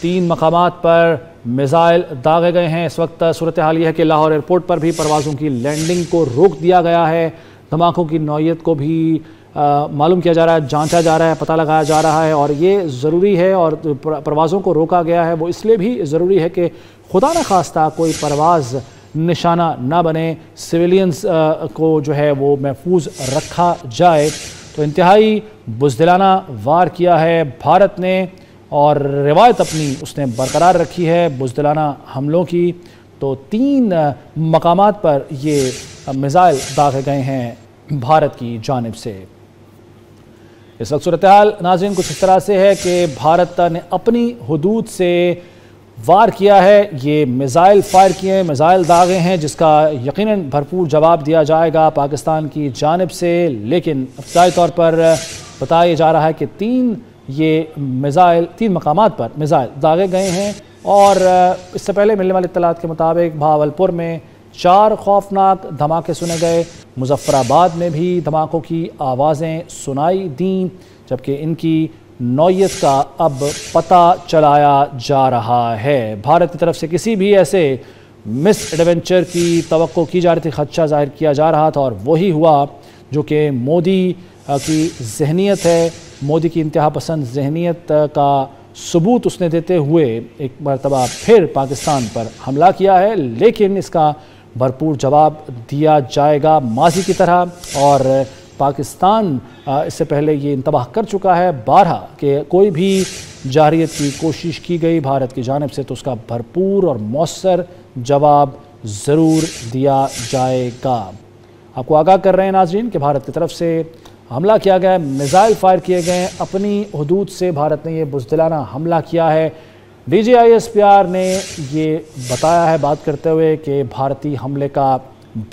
3 मकामात पर मिसाइल दागे गए हैं। इस वक्त सूरत हाल यह है कि लाहौर एयरपोर्ट पर भी परवाज़ों की लैंडिंग को रोक दिया गया है। धमाकों की नौयत को भी मालूम किया जा रहा है, जांचा जा रहा है, पता लगाया जा रहा है और ये ज़रूरी है। और परवाज़ों को रोका गया है वो इसलिए भी ज़रूरी है कि खुदा न खास्ता कोई परवाज़ निशाना ना बने, सिविलियंस को जो है वो महफूज रखा जाए। तो इंतहाई बुज़दिलाना वार किया है भारत ने और रिवायत अपनी उसने बरकरार रखी है बुज़दिलाना हमलों की। तो 3 मकामात पर ये मिसाइल दागे गए हैं भारत की जानिब से। इस वक्त सूरत हाल नाज़रीन कुछ इस तरह से है कि भारत ने अपनी हुदूद से वार किया है, ये मिसाइल फायर किए हैं, मिसाइल दागे हैं, जिसका यकीनन भरपूर जवाब दिया जाएगा पाकिस्तान की जानिब से। लेकिन इब्तदाई तौर पर बताया जा रहा है कि 3 मकामात पर मिसाइल दागे गए हैं। और इससे पहले मिलने वाली इत्तलात के मुताबिक भावलपुर में 4 खौफनाक धमाके सुने गए, मुजफ्फराबाद में भी धमाकों की आवाज़ें सुनाई दी, जबकि इनकी नौयत का अब पता चलाया जा रहा है। भारत की तरफ से किसी भी ऐसे मिस एडवेंचर की तवक्को की जा रही थी, खदशा जाहिर किया जा रहा था और वही हुआ जो कि मोदी की जहनीत है, मोदी की इंतहा पसंद जहनीत का सबूत उसने देते हुए एक मरतबा फिर पाकिस्तान पर हमला किया है। लेकिन इसका भरपूर जवाब दिया जाएगा माजी की तरह। और पाकिस्तान इससे पहले ये इंतबाह कर चुका है बारहा कि कोई भी जारियत की कोशिश की गई भारत की जानिब से तो उसका भरपूर और मौसर जवाब ज़रूर दिया जाएगा। आपको आगाह कर रहे हैं नाज़रीन कि भारत की तरफ से हमला किया गया, मिसाइल फायर किए गए, अपनी हुदूद से भारत ने ये बुज़दिलाना हमला किया है। DGISPR ने ये बताया है बात करते हुए कि भारतीय हमले का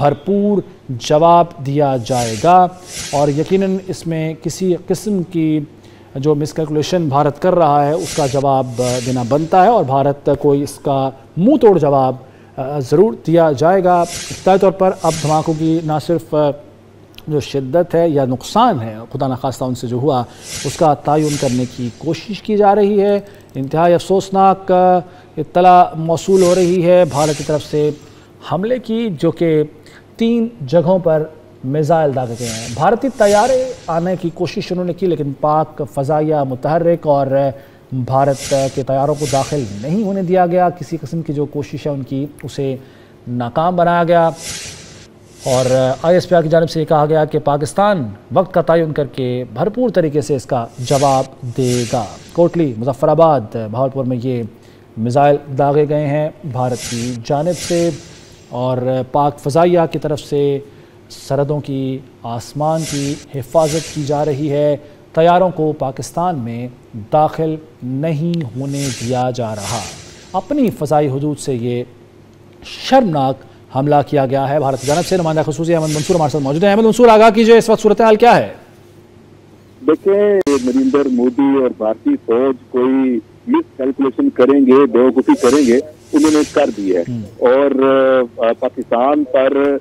भरपूर जवाब दिया जाएगा और यकीनन इसमें किसी किस्म की जो मिसकैलकुलेशन भारत कर रहा है उसका जवाब देना बनता है और भारत को इसका मुंह तोड़ जवाब ज़रूर दिया जाएगा। इब्तदाई तौर पर अब धमाकों की न सिर्फ जो शिद्दत है या नुकसान है खुदा न खास्ता उनसे जो हुआ उसका तयन करने की कोशिश की जा रही है। इंतहाई अफसोसनाक इत्तला मौसूल हो रही है भारत की तरफ से हमले की, जो कि 3 जगहों पर मिसाइल दागे गए हैं। भारतीय तैयारे आने की कोशिश उन्होंने की लेकिन पाक फ़ज़ाइया मुतहर्रिक और भारत के तैयारों को दाखिल नहीं होने दिया गया। किसी किस्म की जो कोशिश है उनकी उसे नाकाम बनाया गया और ISPR की जानिब से कहा गया कि पाकिस्तान वक्त का तयन करके भरपूर तरीके से इसका जवाब देगा। कोटली, मुजफ्फराबाद, भावलपुर में ये मिसाइल दागे गए हैं भारत की जानिब से और पाक फ़ज़ाइया की तरफ से सरहदों की, आसमान की हिफाजत की जा रही है। तैयारों को पाकिस्तान में दाखिल नहीं होने दिया जा रहा। अपनी फ़ज़ाई हुदूद से ये शर्मनाक हमला किया गया है भारत की जानिब से। नुमाइंदा ख़ुसूसी अहमद मंसूर हमारे साथ मौजूद है। अहमद मंसूर, आगाह कीजिए, इस वक्त सूरत हाल क्या है? देखिए, नरेंद्र मोदी और भारतीय फौज कोई मिस कैलकुलेशन करेंगे, बेवकूफ़ी करेंगे, उन्होंने कर दी है। और पाकिस्तान पर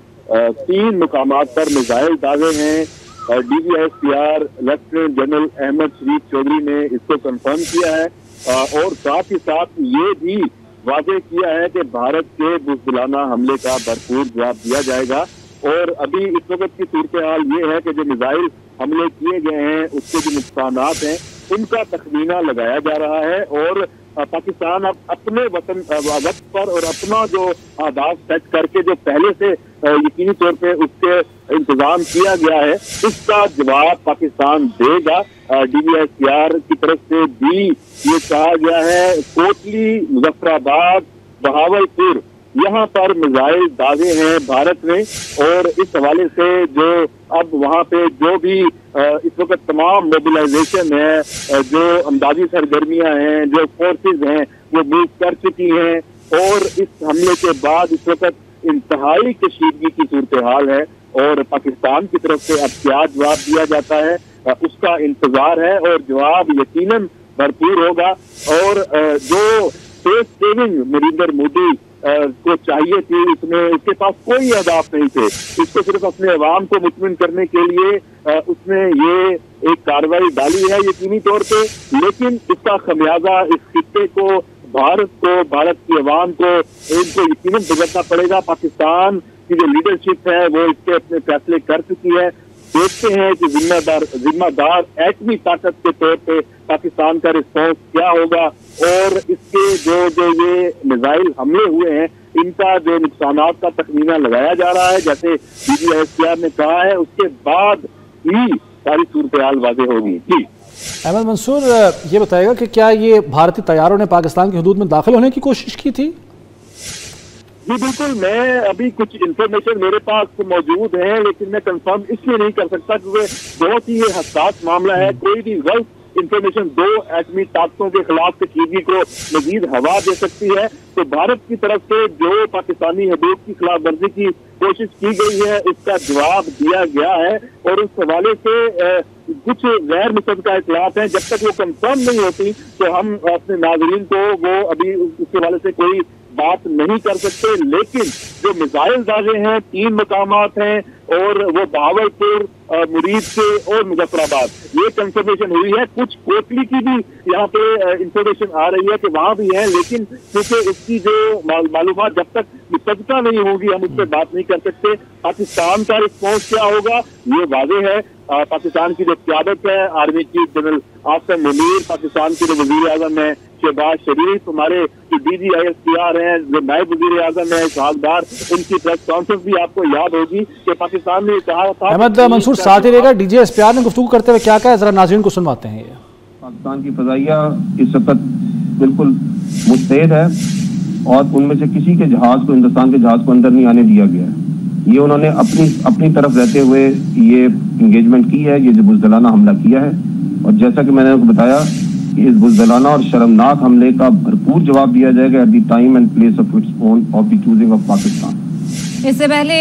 3 मुकामात पर मिसाइल दागे हैं। DGISPR लेफ्टिनेंट जनरल अहमद शरीफ चौधरी ने इसको कंफर्म किया है और साथ ही साथ ये भी वाजे किया है कि भारत के बुज़दिलाना हमले का भरपूर जवाब दिया जाएगा। और अभी इस वक्त की सूरत हाल ये है कि जो मिसाइल हमले किए गए हैं उसके जो नुकसानात हैं उनका तखमीना लगाया जा रहा है और पाकिस्तान अब अपने वक्त पर और अपना जो आदाब सेट करके जो पहले से यकीनी तौर पे उसके इंतजाम किया गया है उसका जवाब पाकिस्तान देगा। DGISPR की तरफ से भी ये कहा गया है कोटली, मुजफ्फराबाद, बहावलपुर यहाँ पर मिसाइल दागे हैं भारत ने। और इस हवाले से जो अब वहाँ पे जो भी इस वक्त तमाम मोबिलाइजेशन है, जो अमदादी सरगर्मियां हैं, जो फोर्सेज हैं वो मूव कर चुकी हैं और इस हमले के बाद इस वक्त इंतहाई कशीदगी की सूरत हाल है और पाकिस्तान की तरफ से अब क्या जवाब दिया जाता है उसका इंतजार है और जवाब यकीनन भरपूर होगा। और जो फेस सेविंग नरेंद्र मोदी को चाहिए थी उसके पास कोई अहदाफ नहीं थे, इसको सिर्फ अपने अवाम को मुतमिन करने के लिए उसने ये एक कार्रवाई डाली है यकीनी तौर पे, लेकिन इसका खमियाजा इस खित्ते को भारत को, भारत की आवाम को इनको यकीनन बदलना पड़ेगा। पाकिस्तान की जो लीडरशिप है वो इसके अपने फैसले कर चुकी है। देखते हैं कि जिम्मेदार एटमी ताकत के तौर पे पाकिस्तान का रिस्पॉन्स क्या होगा, और इसके जो ये मिसाइल हमले हुए हैं इनका जो नुकसानात का तखमीना लगाया जा रहा है, जैसे DGISPR ने कहा है, उसके बाद ही सारी सूरत हाल वाज़ेह होगी। जी अहमद मंसूर, ये बताएगा कि क्या ये भारतीय तैयारों ने पाकिस्तान की हदूद में दाखिल होने की कोशिश की थी? जी बिल्कुल, मैं अभी कुछ इंफॉर्मेशन मेरे पास मौजूद है, लेकिन मैं कंफर्म इसलिए नहीं कर सकता क्योंकि बहुत ही ये हसास मामला है। कोई भी गलत इंफॉर्मेशन दो एटमी ताकतों के खिलाफ कशीदगी को मजीद हवा दे सकती है। तो भारत की तरफ से जो पाकिस्तानी हदूद की खिलाफ वर्जी की कोशिश की गई है उसका जवाब दिया गया है, और उस हवाले से कुछ गैर मुतल्लिका इत्तलात हैं, जब तक वो कंफर्म नहीं होती तो हम अपने नाज़रीन को वो अभी उसके हवाले से कोई बात नहीं कर सकते। लेकिन जो मिसाइल दागे हैं 3 मकामात हैं, और वो बहावलपुर, मुरीद से और मुजफ्फराबाद, ये कंफर्मेशन हुई है। कुछ कोटली की भी यहाँ पे इंफॉर्मेशन आ रही है कि वहां भी है, लेकिन क्योंकि इसकी जो मालूमात जब तक मुतल्लिका नहीं होगी हम उस पर बात नहीं कर सकते। पाकिस्तान का रिस्पॉन्स क्या होगा ये वाज़ेह है। पाकिस्तान की जो क़यादत है, army chief general Asim Munir, Pakistan के जो वज़ीर आज़म है शहबाज शरीफ, हमारे जो DGISPR हैं, जो नायब वज़ीर आज़म है इसहाक डार, उनकी प्रेस कॉन्फ्रेंस भी आपको याद होगी कि पाकिस्तान ने कहा था। अहमद मंसूर साथ ही रहेगा, DGISPR ने गुफ्तगू करते हुए क्या कहा, जरा नाज़रीन को सुनवाते हैं। ये पाकिस्तान की फ़ज़ाइया इस वक्त बिल्कुल मुस्तैद है, और उनमें से किसी के जहाज को, हिंदुस्तान के जहाज को अंदर नहीं आने दिया गया है। ये उन्होंने अपनी तरफ रहते हुए ये इंगेजमेंट की है, ये जो बुज़दिलाना हमला किया है, और जैसा कि मैंने आपको बताया कि इस बुज़दिलाना और शर्मनाक हमले का भरपूर जवाब दिया जाएगा at the time and place of its own of the choosing of Pakistan. इससे पहले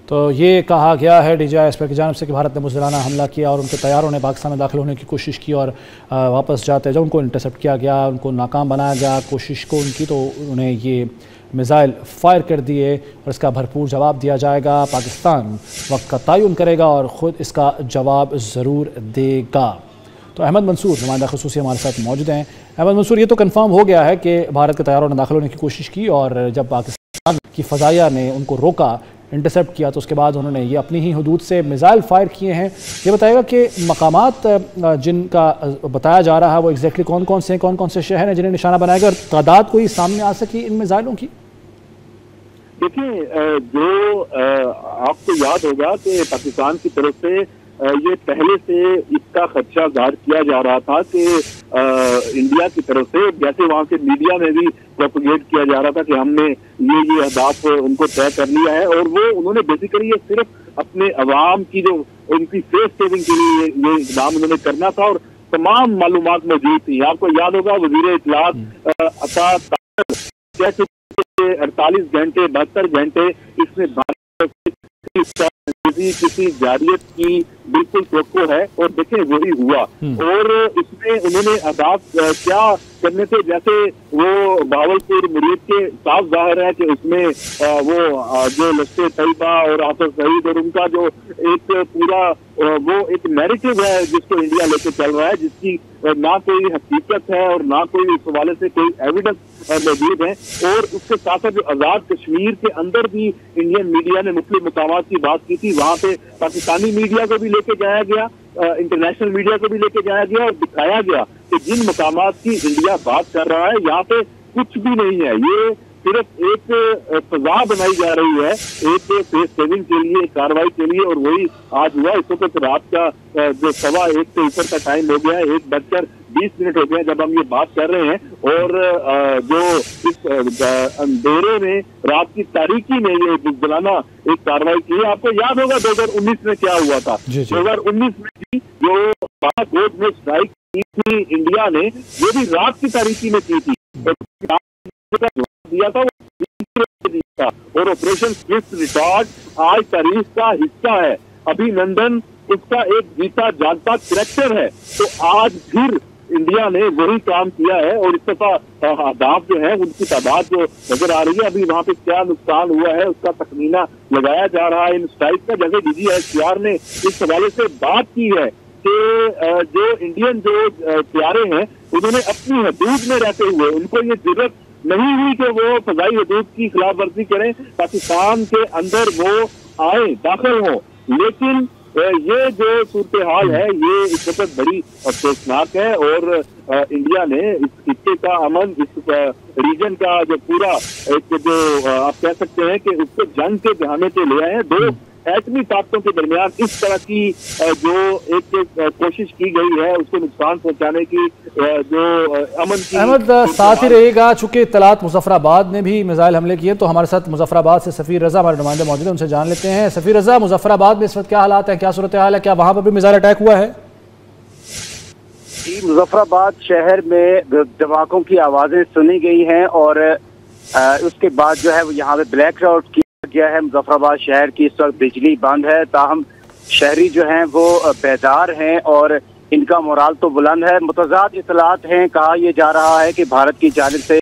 तो ये कहा गया है DGISPR की जानिब से कि भारत ने बुज़दिलाना हमला किया और उनके तैयारों ने पाकिस्तान में दाखिल होने की कोशिश की, और वापस जाते जब उनको इंटरसेप्ट किया गया, उनको नाकाम बनाया गया कोशिश को उनकी, तो उन्हें ये मिसाइल फायर कर दिए, और इसका भरपूर जवाब दिया जाएगा। पाकिस्तान वक्त का तयन करेगा और ख़ुद इसका जवाब ज़रूर देगा। तो अहमद मंसूर नुमाइंदा ख़ुसूसी हमारे साथ मौजूद हैं। अहमद मंसूर, ये तो कंफर्म हो गया है कि भारत के तैयारों ने दाखिल होने की कोशिश की, और जब पाकिस्तान की फ़ज़ाइया ने उनको रोका, इंटरसेप्ट किया, तो उसके बाद उन्होंने ये अपनी ही हदूद से मिसाइल फायर किए हैं। ये बताएगा कि मकामात जिनका बताया जा रहा है वो एग्जैक्टली कौन कौन से शहर हैं जिन्हें निशाना बनाया गया, और तादाद कोई सामने आ सकी इन मिसाइलों की? देखिए, जो आपको याद होगा कि पाकिस्तान की तरफ से ये पहले से इसका खदशा जाहिर किया जा रहा था कि इंडिया की तरफ से, जैसे वहां के मीडिया में भी प्रोपेगेट किया जा रहा था कि हमने ये अहदाफ उनको तय कर लिया है, और वो उन्होंने बेसिकली ये सिर्फ अपने अवाम की जो उनकी फेस सेविंग के लिए ये इक़दाम उन्होंने करना था, और तमाम मालूमात मौजूद थी। आपको याद होगा वज़ीर इत्तलात अता 48 घंटे 72 घंटे इसमें किसी जारियत की बिल्कुल तवक्को है, और देखें वही हुआ। और इसमें उन्होंने अहदाफ क्या करने थे, जैसे वो बहावलपुर मुरीद के साफ जाहिर है कि उसमें वो जो लश्कर तैयबा और आफर सईद और उनका जो एक पूरा वो एक नैरेटिव है जिसको इंडिया लेके चल रहा है, जिसकी ना कोई हकीकत है और ना कोई इस हवाले से कोई एविडेंस मौजूद है। और उसके साथ साथ जो आज़ाद कश्मीर के अंदर भी इंडियन मीडिया ने मुख्तलिफ मुकामात की बात की थी, वहां पे पाकिस्तानी मीडिया को भी लेके जाया गया, इंटरनेशनल मीडिया को भी लेके जाया गया, और दिखाया गया कि जिन मकामात की इंडिया बात कर रहा है यहाँ पे कुछ भी नहीं है। ये सिर्फ एक सजा बनाई जा रही है एक फेस सेविंग के लिए, एक कार्रवाई के लिए, और वही आज हुआ। इस वक्त रात का जो 1:15 से ऊपर का टाइम हो गया है, 1:20 हो गए जब हम ये बात कर रहे हैं, और जो इस अंधेरे में रात की तारीकी में ये बुज़दिलाना एक कार्रवाई की है। आपको याद होगा 2019 में क्या हुआ था। 2019 में भी जो बालाकोट में स्ट्राइक की थी इंडिया ने, वो भी रात की तारीकी में की थी, दिया था वो, और ऑपरेशन स्विफ्ट रिकॉर्ड आज तारीख का हिस्सा है। अभिनंदन उसका एक जीता जागता करैक्टर है। तो आज फिर इंडिया ने वही काम किया है, और इस दफा अहदाफ जो है उनकी तादाद जो नजर आ रही है, अभी वहां पे क्या नुकसान हुआ है उसका तखमीना लगाया जा रहा है इन स्ट्राइक का। जैसे DGISPR ने इस हवाले से बात की है कि जो इंडियन जो तैयारे हैं उन्होंने अपनी हदूद में रहते हुए, उनको ये जरूरत नहीं हुई कि वो फजाई हदूद की खिलाफ वर्जी करें, पाकिस्तान के अंदर वो आए, दाखिल हों। लेकिन ये जो सूरत हाल है ये इस वक्त बड़ी अफसोसनाक है और इंडिया ने इस खित्ते का अमन, इस रीजन का जो पूरा एक जो आप कह सकते हैं कि उसको जंग के बहाने पे ले आए हैं। दो एटमी ताकतों के दरमियान इस तरह की जो एक कोशिश की गई है उसको नुकसान पहुंचाने की, जो अमन की। अहमद साथ ही रहेगा, चूंकि इत्तलात मुजफ्फराबाद ने भी मिसाइल हमले किए, तो हमारे साथ मुजफ्फराबाद से सफीर रजा हमारे नुमाइंदे मौजूद हैं, उनसे जान लेते हैं। सफीर रजा, मुजफ्फराबाद में इस वक्त क्या हालात है, क्या सूरत हाल है, क्या वहां पर भी मिसाइल अटैक हुआ है? जी, मुजफ्फराबाद शहर में धमाकों की आवाजें सुनी गई हैं और उसके बाद जो है वो यहाँ पे ब्लैक आउट किया गया है। मुजफ्फराबाद शहर की इस वक्त बिजली बंद है, ताहम शहरी जो हैं वो बेदार हैं और इनका मोराल तो बुलंद है। मुतज़ाद इत्तलात हैं, कहा यह जा रहा है कि भारत की जानिब से